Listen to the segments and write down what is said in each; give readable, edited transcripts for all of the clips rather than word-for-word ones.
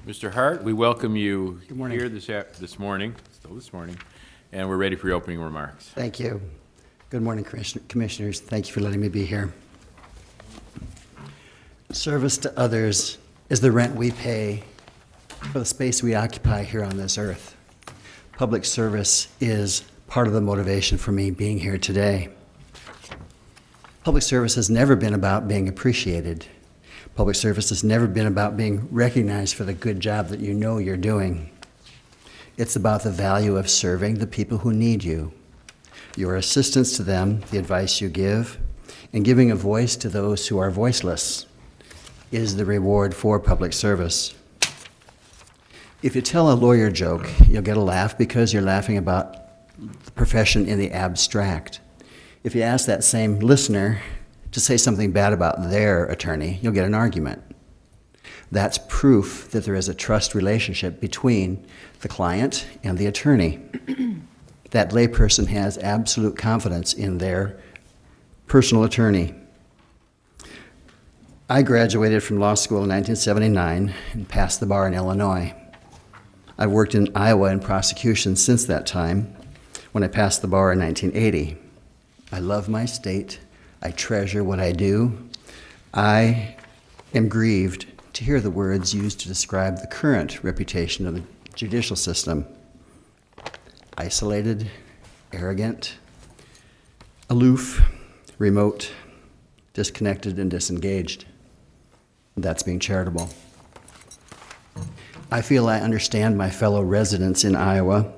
Mr. Hart, we welcome you here this morning, and we're ready for your opening remarks. Thank you. Good morning, Commissioners. Thank you for letting me be here. Service to others is the rent we pay for the space we occupy here on this earth. Public service is part of the motivation for me being here today. Public service has never been about being appreciated. Public service has never been about being recognized for the good job that you know you're doing. It's about the value of serving the people who need you, your assistance to them, the advice you give, and giving a voice to those who are voiceless is the reward for public service. If you tell a lawyer joke, you'll get a laugh because you're laughing about the profession in the abstract. If you ask that same listener to say something bad about their attorney, you'll get an argument. That's proof that there is a trust relationship between the client and the attorney. That layperson has absolute confidence in their personal attorney. I graduated from law school in 1979 and passed the bar in Illinois. I've worked in Iowa in prosecution since that time, when I passed the bar in 1980. I love my state. I treasure what I do. I am grieved to hear the words used to describe the current reputation of the judicial system. Isolated, arrogant, aloof, remote, disconnected, and disengaged. That's being charitable. I feel I understand my fellow residents in Iowa,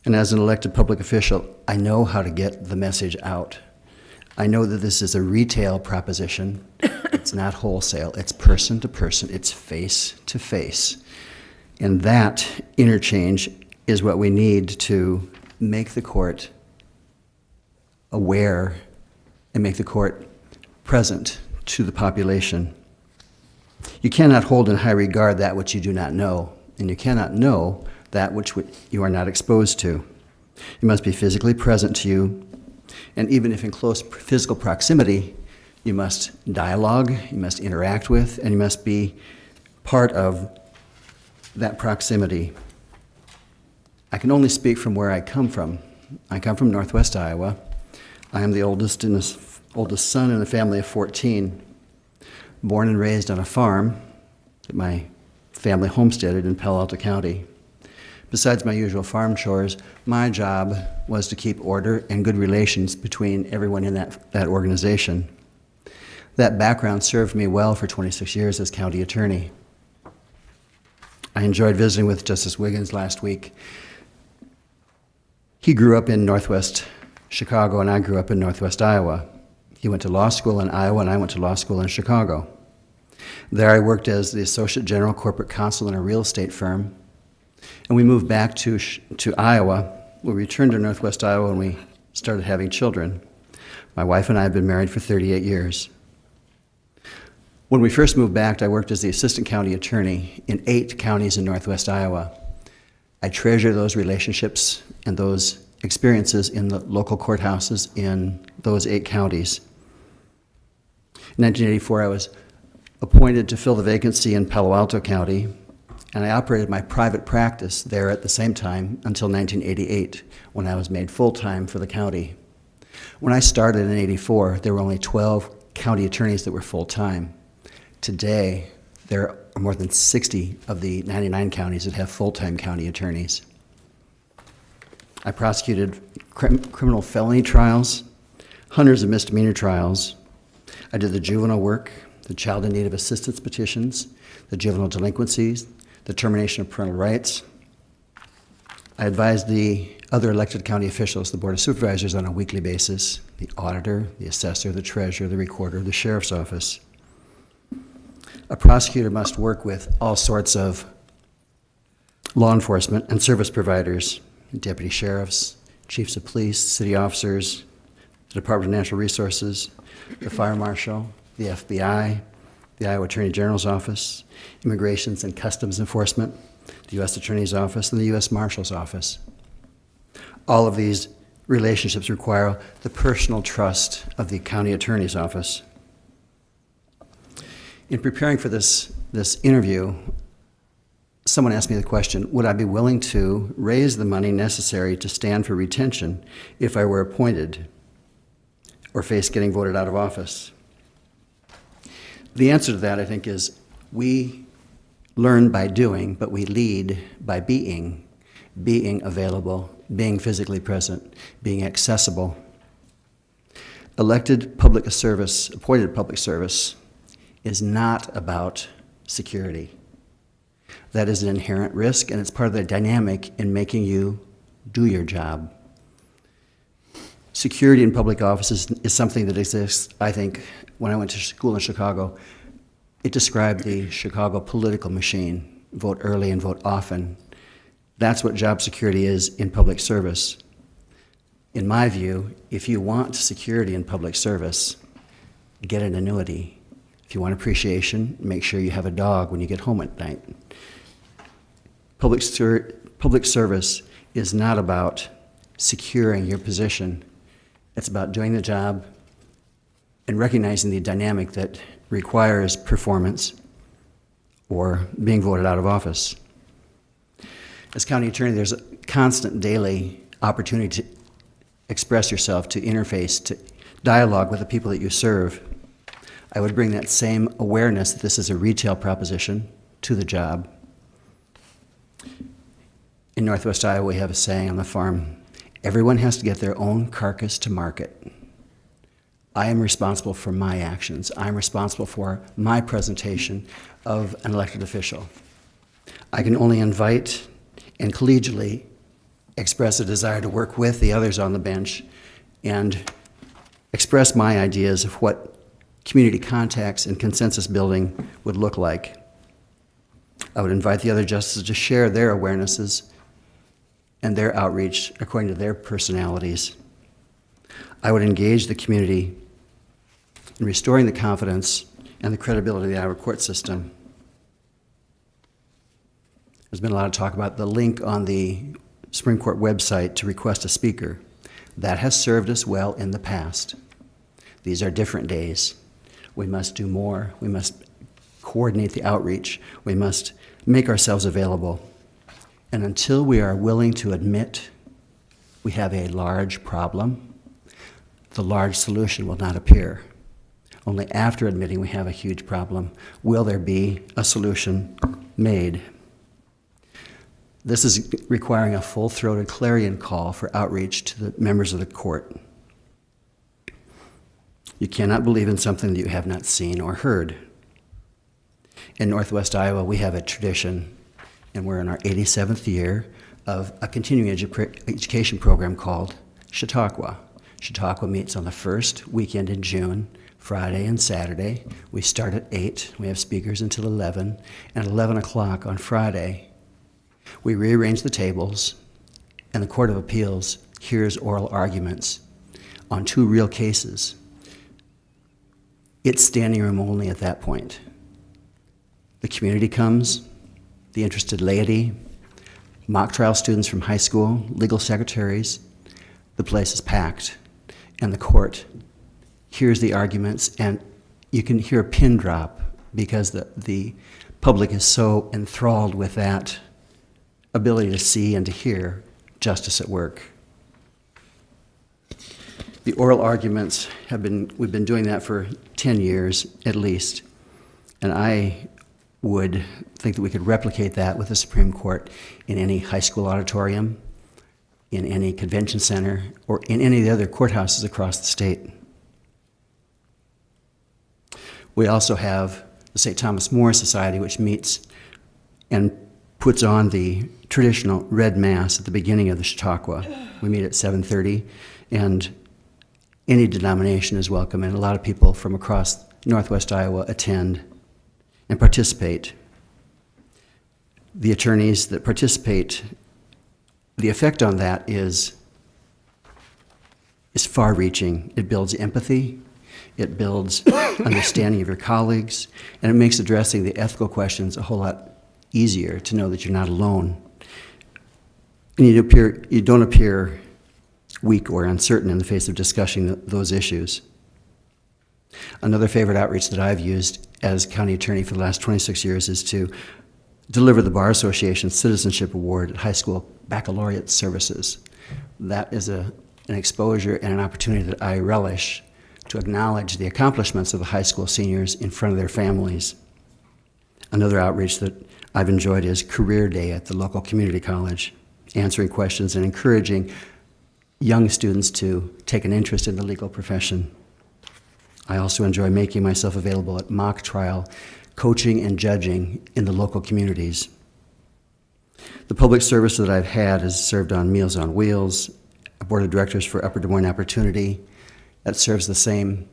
and as an elected public official, I know how to get the message out. I know that this is a retail proposition. It's not wholesale. It's person to person. It's face to face. And that interchange is what we need to make the court aware and make the court present to the population. You cannot hold in high regard that which you do not know, and you cannot know that which you are not exposed to. You must be physically present to you, and even if in close physical proximity, you must dialogue, you must interact with, and you must be part of that proximity. I can only speak from where I come from. I come from Northwest Iowa. I am the oldest son in a family of 14, born and raised on a farm that my family homesteaded in Palo Alto County. Besides my usual farm chores, my job was to keep order and good relations between everyone in that organization. That background served me well for 26 years as county attorney. I enjoyed visiting with Justice Wiggins last week. He grew up in Northwest Chicago, and I grew up in Northwest Iowa. He went to law school in Iowa, and I went to law school in Chicago. There I worked as the Associate General Corporate Counsel in a real estate firm. And we moved back to Iowa. We returned to Northwest Iowa when we started having children. My wife and I have been married for 38 years. When we first moved back, I worked as the assistant county attorney in 8 counties in Northwest Iowa. I treasure those relationships and those experiences in the local courthouses in those 8 counties. In 1984, I was appointed to fill the vacancy in Palo Alto County, and I operated my private practice there at the same time until 1988, when I was made full-time for the county. When I started in 84, there were only 12 county attorneys that were full-time. Today, there are more than 60 of the 99 counties that have full-time county attorneys. I prosecuted criminal felony trials, hundreds of misdemeanor trials. I did the juvenile work, the child in need of assistance petitions, the juvenile delinquencies, the termination of parental rights. I advised the other elected county officials, the Board of Supervisors, on a weekly basis, the auditor, the assessor, the treasurer, the recorder, the sheriff's office. A prosecutor must work with all sorts of law enforcement and service providers, deputy sheriffs, chiefs of police, city officers, the Department of Natural Resources, the fire marshal, the FBI, the Iowa Attorney General's Office, Immigrations and Customs Enforcement, the U.S. Attorney's Office, and the U.S. Marshal's Office. All of these relationships require the personal trust of the county attorney's office. In preparing for this interview, someone asked me the question, would I be willing to raise the money necessary to stand for retention if I were appointed or faced getting voted out of office? The answer to that, I think, is we learn by doing, but we lead by being available, being physically present, being accessible. Elected public service, appointed public service, is not about security. That is an inherent risk, and it's part of the dynamic in making you do your job. Security in public offices is something that exists, I think, when I went to school in Chicago. It described the Chicago political machine, vote early and vote often. That's what job security is in public service. In my view, if you want security in public service, get an annuity. If you want appreciation, make sure you have a dog when you get home at night. Public service is not about securing your position. It's about doing the job and recognizing the dynamic that requires performance or being voted out of office. As county attorney, there's a constant daily opportunity to express yourself, to interface, to dialogue with the people that you serve. I would bring that same awareness that this is a retail proposition to the job. In Northwest Iowa, we have a saying on the farm, everyone has to get their own carcass to market. I am responsible for my actions. I'm responsible for my presentation of an elected official. I can only invite and collegially express a desire to work with the others on the bench and express my ideas of what community contacts and consensus building would look like. I would invite the other justices to share their awarenesses and their outreach according to their personalities. I would engage the community in restoring the confidence and the credibility of our court system. There's been a lot of talk about the link on the Supreme Court website to request a speaker. That has served us well in the past. These are different days. We must do more. We must coordinate the outreach. We must make ourselves available. And until we are willing to admit we have a large problem, the large solution will not appear. Only after admitting we have a huge problem will there be a solution made. This is requiring a full-throated clarion call for outreach to the members of the court. You cannot believe in something that you have not seen or heard. In Northwest Iowa, we have a tradition, and we're in our 87th year, of a continuing education program called Chautauqua. Chautauqua meets on the first weekend in June, Friday and Saturday. We start at 8, we have speakers until 11, and 11 o'clock on Friday, we rearrange the tables, and the Court of Appeals hears oral arguments on 2 real cases. It's standing room only at that point. The community comes, the interested laity, mock trial students from high school, legal secretaries. The place is packed, and the court hears the arguments, and you can hear a pin drop because the public is so enthralled with that ability to see and to hear justice at work. The oral arguments we've been doing that for 10 years at least, and I would think that we could replicate that with the Supreme Court in any high school auditorium, in any convention center, or in any of the other courthouses across the state. We also have the St. Thomas More Society, which meets and puts on the traditional red mass at the beginning of the Chautauqua. We meet at 7:30, and any denomination is welcome, and a lot of people from across Northwest Iowa attend and participate. The attorneys that participate, the effect on that is far-reaching. It builds empathy, it builds understanding of your colleagues, and it makes addressing the ethical questions a whole lot easier to know that you're not alone. And you don't appear weak or uncertain in the face of discussing those issues. Another favorite outreach that I've used as county attorney for the last 26 years is to deliver the Bar Association Citizenship Award at high school baccalaureate services. That is an exposure and an opportunity that I relish to acknowledge the accomplishments of the high school seniors in front of their families. Another outreach that I've enjoyed is Career Day at the local community college, answering questions and encouraging young students to take an interest in the legal profession. I also enjoy making myself available at mock trial, coaching and judging in the local communities. The public service that I've had is served on Meals on Wheels, a board of directors for Upper Des Moines Opportunity. That serves the same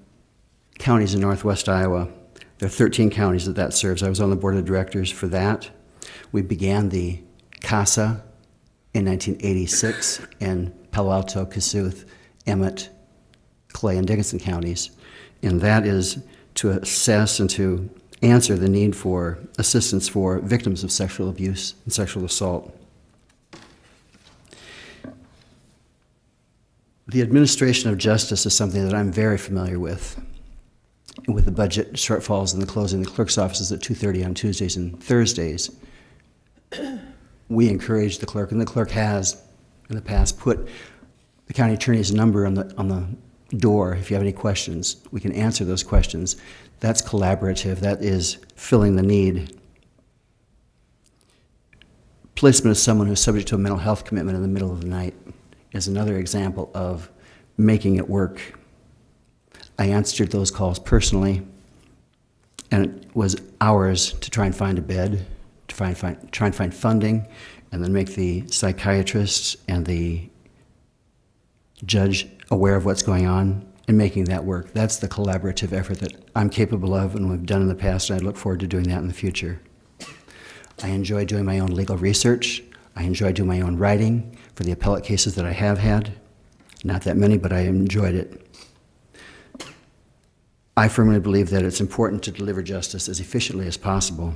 counties in northwest Iowa. There are 13 counties that serves. I was on the board of directors for that. We began the CASA in 1986 in Palo Alto, Kossuth, Emmett, Clay, and Dickinson counties. And that is to assess and to answer the need for assistance for victims of sexual abuse and sexual assault. The administration of justice is something that I'm very familiar with. And with the budget shortfalls and the closing the clerk's offices at 2:30 on Tuesdays and Thursdays, we encourage the clerk, and the clerk has in the past put the county attorney's number on the door. If you have any questions, we can answer those questions. That's collaborative. That is filling the need. Placement of someone who's subject to a mental health commitment in the middle of the night is another example of making it work. I answered those calls personally, and it was hours to try and find a bed, to try and find funding, and then make the psychiatrists and the judge aware of what's going on and making that work. That's the collaborative effort that I'm capable of and we've done in the past, and I look forward to doing that in the future. I enjoy doing my own legal research. I enjoy doing my own writing for the appellate cases that I have had. Not that many, but I enjoyed it. I firmly believe that it's important to deliver justice as efficiently as possible.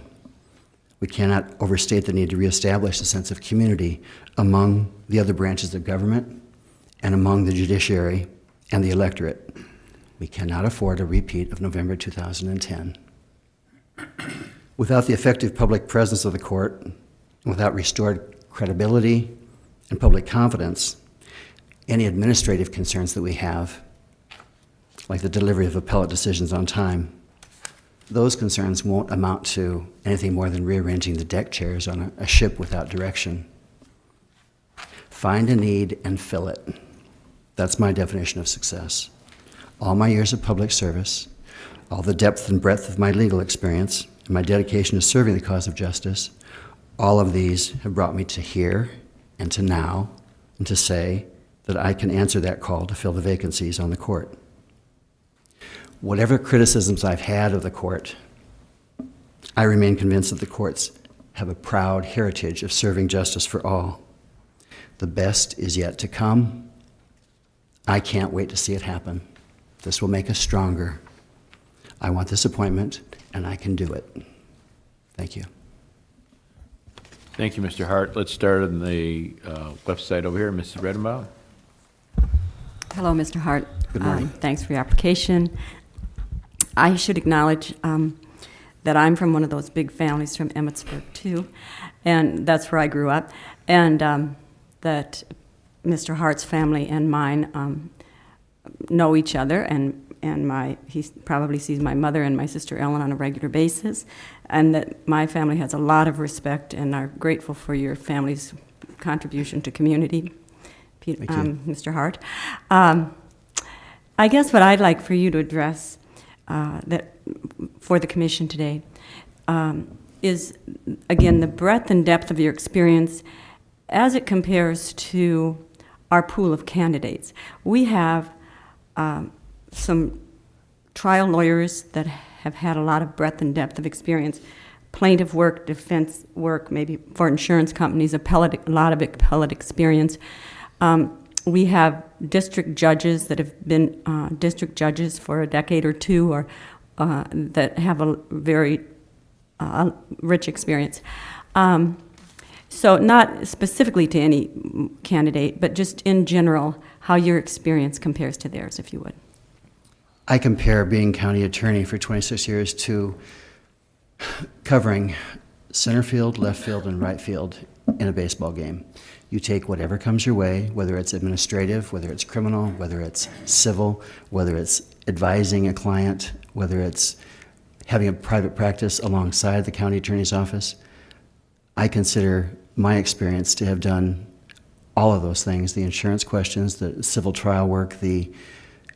We cannot overstate the need to reestablish a sense of community among the other branches of government and among the judiciary and the electorate. We cannot afford a repeat of November 2010. Without the effective public presence of the court, without restored credibility and public confidence, any administrative concerns that we have, like the delivery of appellate decisions on time, those concerns won't amount to anything more than rearranging the deck chairs on a ship without direction. Find a need and fill it. That's my definition of success. All my years of public service, all the depth and breadth of my legal experience, and my dedication to serving the cause of justice, all of these have brought me to here and to now, and to say that I can answer that call to fill the vacancies on the court. Whatever criticisms I've had of the court, I remain convinced that the courts have a proud heritage of serving justice for all. The best is yet to come. I can't wait to see it happen. This will make us stronger. I want this appointment, and I can do it. Thank you. Thank you, Mr. Hart. Let's start on the left side over here. Mrs. Redenbaugh. Hello, Mr. Hart. Good morning. Thanks for your application. I should acknowledge that I'm from one of those big families from Emmetsburg, too, and that's where I grew up, and that Mr. Hart's family and mine know each other, and he probably sees my mother and my sister Ellen on a regular basis, and that my family has a lot of respect and are grateful for your family's contribution to community, Mr. Hart. I guess what I'd like for you to address that for the commission today is, again, the breadth and depth of your experience as it compares to our pool of candidates. We have some trial lawyers that have had a lot of breadth and depth of experience, plaintiff work, defense work, maybe for insurance companies, a lot of appellate experience. We have district judges that have been district judges for a decade or two, or that have a very rich experience. So not specifically to any candidate, but just in general, how your experience compares to theirs, if you would. I compare being county attorney for 26 years to covering center field, left field, and right field in a baseball game. You take whatever comes your way, whether it's administrative, whether it's criminal, whether it's civil, whether it's advising a client, whether it's having a private practice alongside the county attorney's office. I consider my experience to have done all of those things, the insurance questions, the civil trial work, the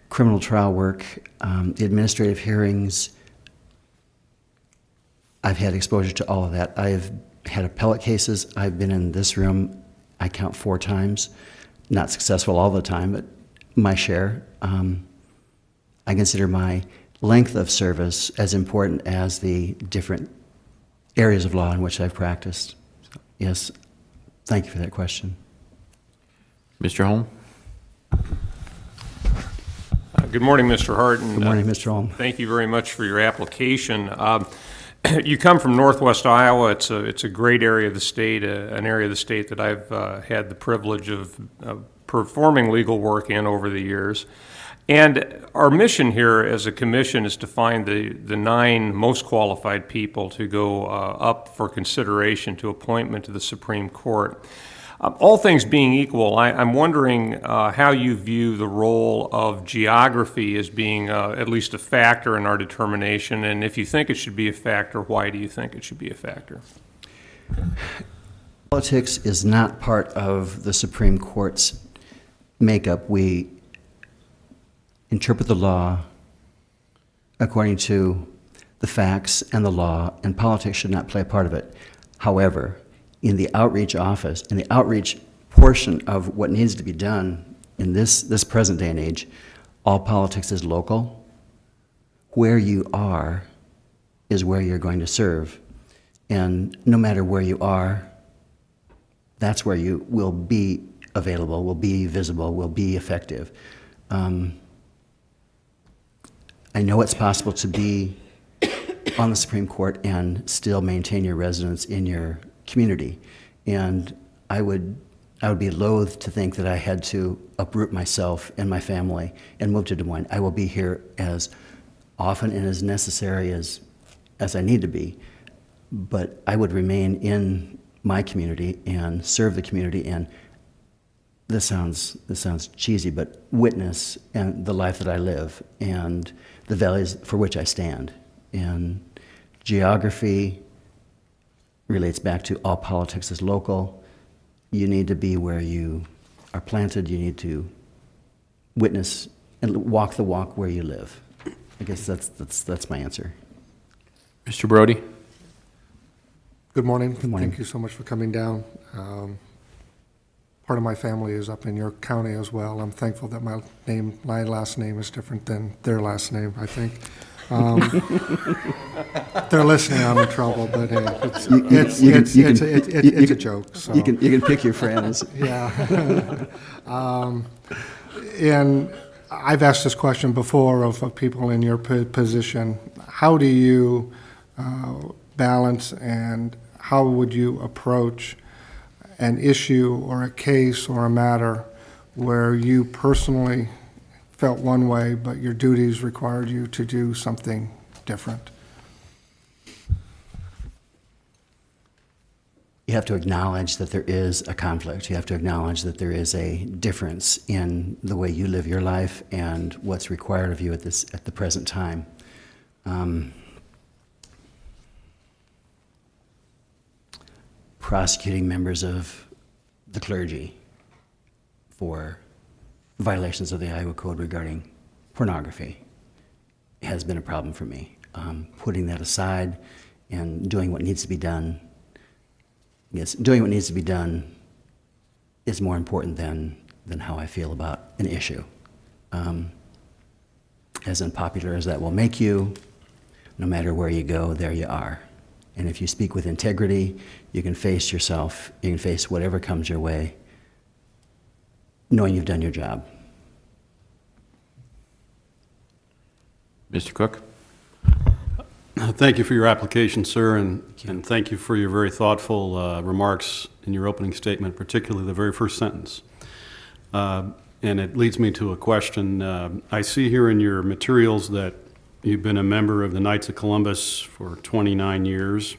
criminal trial work, the administrative hearings. I've had exposure to all of that. I've had appellate cases. I've been in this room, I count 4 times. Not successful all the time, but my share. I consider my length of service as important as the different areas of law in which I've practiced. So, yes, thank you for that question. Mr. Holm? Good morning, Mr. Hart. And, Good morning, Mr. Holm. thank you very much for your application. You come from Northwest Iowa. It's a great area of the state, an area of the state that I've had the privilege of performing legal work in over the years. And our mission here as a commission is to find the 9 most qualified people to go up for consideration to appointment to the Supreme Court. All things being equal, I'm wondering how you view the role of geography as being at least a factor in our determination, and if you think it should be a factor, why do you think it should be a factor? Politics is not part of the Supreme Court's makeup. We interpret the law according to the facts and the law, and politics should not play a part of it. However, in the outreach office, in the outreach portion of what needs to be done in this present day and age, all politics is local. Where you are is where you're going to serve. And no matter where you are, that's where you will be available, will be visible, will be effective. I know it's possible to be on the Supreme Court and still maintain your residence in your community. And I would be loath to think that I had to uproot myself and my family and move to Des Moines. I will be here as often and as necessary as I need to be, but I would remain in my community and serve the community, and this sounds cheesy, but witness and the life that I live and the values for which I stand. And geography relates back to all politics is local. You need to be where you are planted. You need to witness and walk the walk where you live. I guess that's my answer. Mr. Brody? Good morning. Good morning. Thank you so much for coming down. Part of my family is up in your county as well. I'm thankful that my last name is different than their last name, I think. They're listening, I'm in trouble, but hey, it's a joke. So. You can pick your friends. Yeah. And I've asked this question before of people in your position. How do you balance, and how would you approach an issue or a case or a matter where you personally felt one way, but your duties required you to do something different? You have to acknowledge that there is a conflict. You have to acknowledge that there is a difference in the way you live your life and what's required of you at the present time. Prosecuting members of the clergy for violations of the Iowa Code regarding pornography has been a problem for me. Putting that aside and doing what needs to be done. Yes, doing what needs to be done is more important than how I feel about an issue. As unpopular as that will make you, no matter where you go, there you are. And if you speak with integrity, you can face yourself, you can face whatever comes your way, knowing you've done your job. Mr. Cook? Thank you for your application, sir, and thank you for your very thoughtful remarks in your opening statement, particularly the very first sentence. And it leads me to a question. I see here in your materials that you've been a member of the Knights of Columbus for 29 years.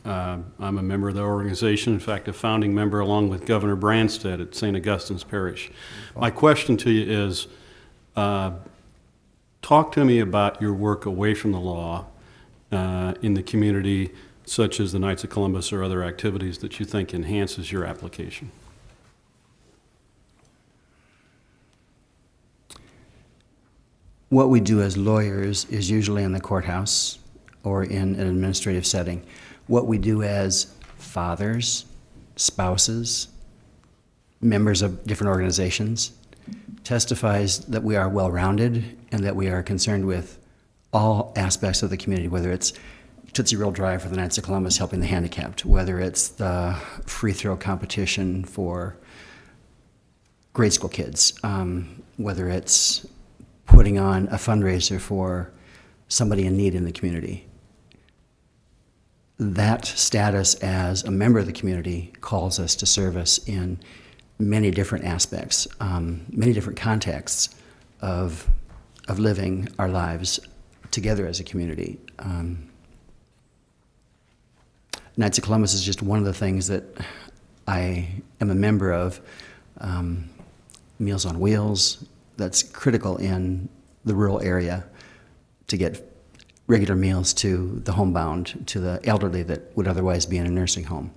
I'm a member of the organization, in fact, a founding member along with Governor Branstad at St. Augustine's Parish. My question to you is, talk to me about your work away from the law in the community, such as the Knights of Columbus or other activities that you think enhances your application. What we do as lawyers is usually in the courthouse or in an administrative setting. What we do as fathers, spouses, members of different organizations testifies that we are well-rounded and that we are concerned with all aspects of the community, whether it's Tootsie Roll Drive for the Knights of Columbus helping the handicapped, whether it's the free throw competition for grade school kids, whether it's putting on a fundraiser for somebody in need in the community. That status as a member of the community calls us to service in many different aspects, many different contexts of living our lives together as a community. Knights of Columbus is just one of the things that I am a member of. Meals on Wheels, that's critical in the rural area to get regular meals to the homebound, to the elderly that would otherwise be in a nursing home.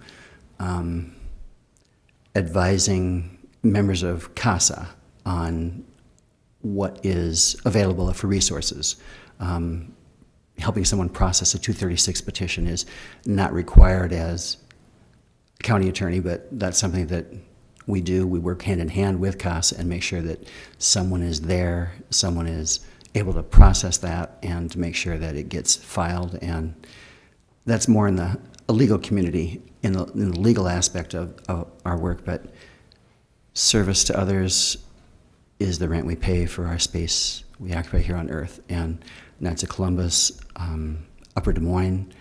Advising members of CASA on what is available for resources. Helping someone process a 236 petition is not required as a county attorney, but that's something that we do. We work hand in hand with CASA and make sure that someone is there, someone is able to process that and to make sure that it gets filed. And that's more in the legal community, in the legal aspect of our work, but service to others is the rent we pay for our space we occupy here on earth. And Knights of Columbus, Upper Des Moines,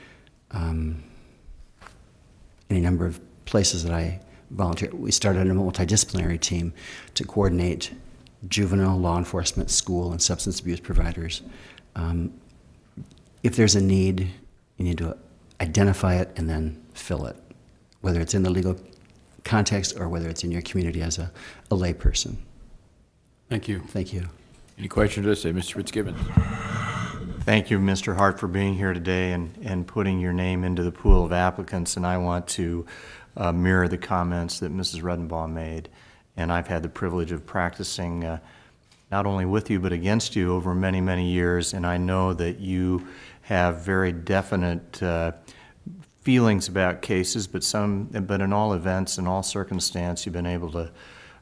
any number of places that I volunteer. We started a multidisciplinary team to coordinate juvenile, law enforcement, school, and substance abuse providers. If there's a need, you need to identify it and then fill it, whether it's in the legal context or whether it's in your community as a lay person. Thank you. Thank you. Any questions? I say, Mr. Fitzgibbons. Thank you, Mr. Hart, for being here today and putting your name into the pool of applicants. And I want to mirror the comments that Mrs. Redenbaugh made. And I've had the privilege of practicing not only with you but against you over many, many years. And I know that you have very definite feelings about cases, but in all events, in all circumstances, you've been able to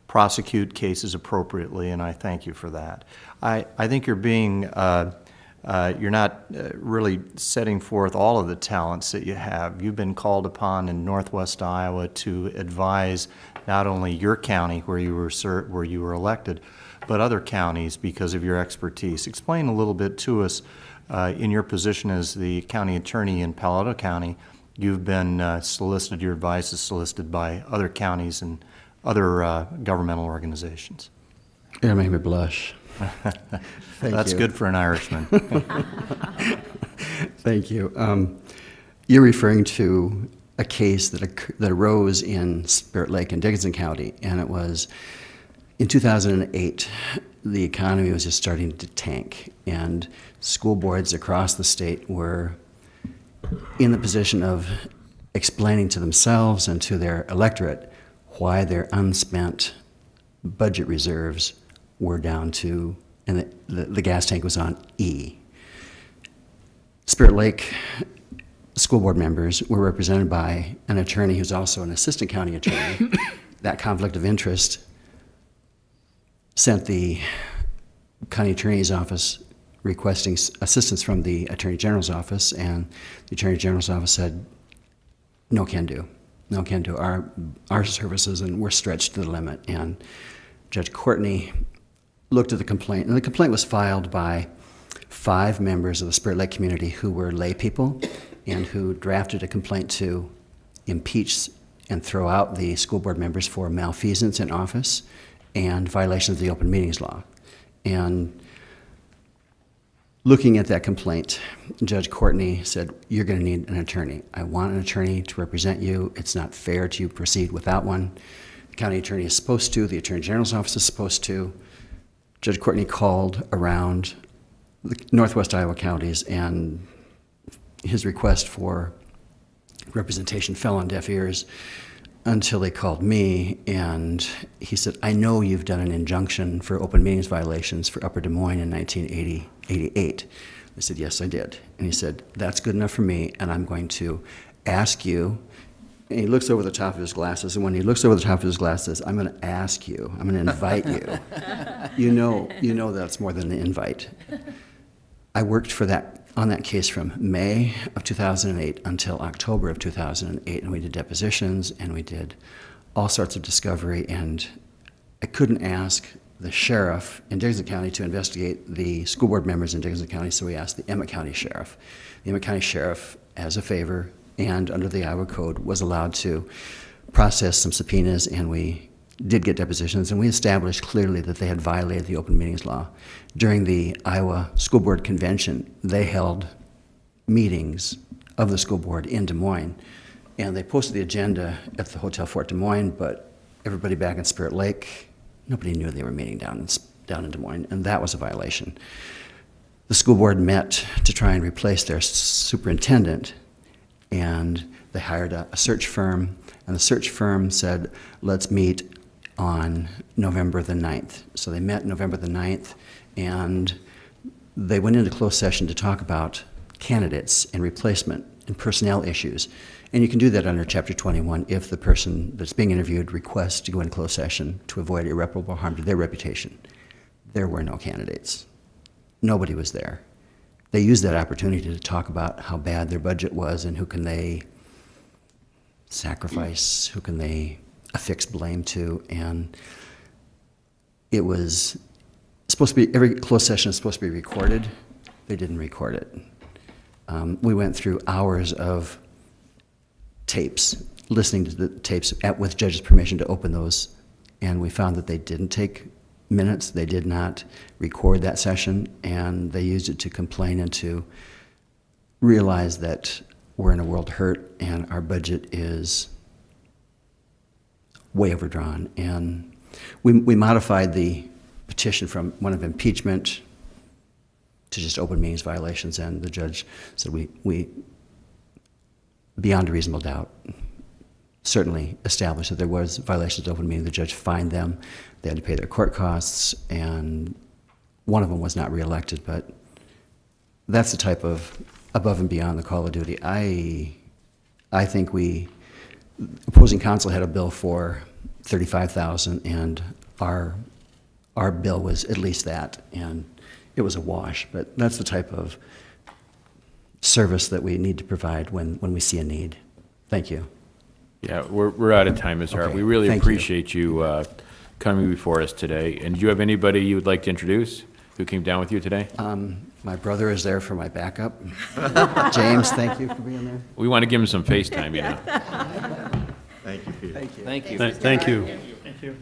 prosecute cases appropriately, and I thank you for that. I think you're being you're not really setting forth all of the talents that you have. You've been called upon in Northwest Iowa to advise not only your county where you were elected, but other counties because of your expertise. Explain a little bit to us in your position as the county attorney in Palo Alto County. You've been solicited, your advice is solicited by other counties and other governmental organizations. It'll make me blush. That's good for an Irishman. Thank you. You're referring to a case that arose in Spirit Lake in Dickinson County, and it was in 2008. The economy was just starting to tank, and school boards across the state were in the position of explaining to themselves and to their electorate why their unspent budget reserves were down to, and the gas tank was on E. Spirit Lake school board members were represented by an attorney who's also an assistant county attorney. That conflict of interest sent the county attorney's office requesting assistance from the attorney general's office, and the attorney general's office said, no can do. No can do. Our services, and we're stretched to the limit. And Judge Courtney looked at the complaint, and the complaint was filed by 5 members of the Spirit Lake community who were lay people and who drafted a complaint to impeach and throw out the school board members for malfeasance in office and violations of the open meetings law. And looking at that complaint, Judge Courtney said, "You're going to need an attorney. I want an attorney to represent you. It's not fair to proceed without one. The county attorney is supposed to. The Attorney General's office is supposed to." Judge Courtney called around the Northwest Iowa counties, and his request for representation fell on deaf ears until they called me, and he said, "I know you've done an injunction for open meetings violations for Upper Des Moines in 1988. I said, "Yes, I did." And he said, "That's good enough for me, and I'm going to ask you," and he looks over the top of his glasses, and when he looks over the top of his glasses, "I'm going to ask you, I'm going to invite you." You know that's more than an invite. I worked on that case from May of 2008 until October of 2008, and we did depositions, and we did all sorts of discovery, and I couldn't ask the sheriff in Dickinson County to investigate the school board members in Dickinson County, so we asked the Emmett County Sheriff. The Emmett County Sheriff, as a favor, and under the Iowa Code, was allowed to process some subpoenas, and we did get depositions, and we established clearly that they had violated the open meetings law. During the Iowa School Board Convention, they held meetings of the school board in Des Moines, and they posted the agenda at the Hotel Fort Des Moines, but everybody back in Spirit Lake, nobody knew they were meeting down in Des Moines, and that was a violation. The school board met to try and replace their superintendent, and they hired a search firm, and the search firm said, "Let's meet on November the 9th. So they met November the 9th, and they went into closed session to talk about candidates and replacement and personnel issues. And you can do that under Chapter 21 if the person that's being interviewed requests to go into closed session to avoid irreparable harm to their reputation. There were no candidates. Nobody was there. They used that opportunity to talk about how bad their budget was and who can they sacrifice, who can they affix blame to, and it was supposed to be, every closed session is supposed to be recorded. They didn't record it. We went through hours of tapes, listening to the tapes with judge's permission to open those, and we found that they didn't take minutes, they did not record that session, and they used it to complain and to realize that we're in a world of hurt and our budget is way overdrawn. And we modified the petition from one of impeachment to just open meetings violations, and the judge said we beyond a reasonable doubt, certainly established that there was violations of open meeting. The judge fined them. They had to pay their court costs, and one of them was not reelected. But that's the type of above and beyond the call of duty. I think opposing counsel had a bill for $35,000, and our bill was at least that, and it was a wash. But that's the type of service that we need to provide when we see a need. Thank you. Yeah, we're out of time, Ms. Hart. Okay, We really thank you. appreciate you coming before us today. And do you have anybody you would like to introduce who came down with you today? My brother is there for my backup. James, thank you for being there. We want to give him some FaceTime, you know. Thank you, Peter. Thank you. Thank you. Thank you. Thank you.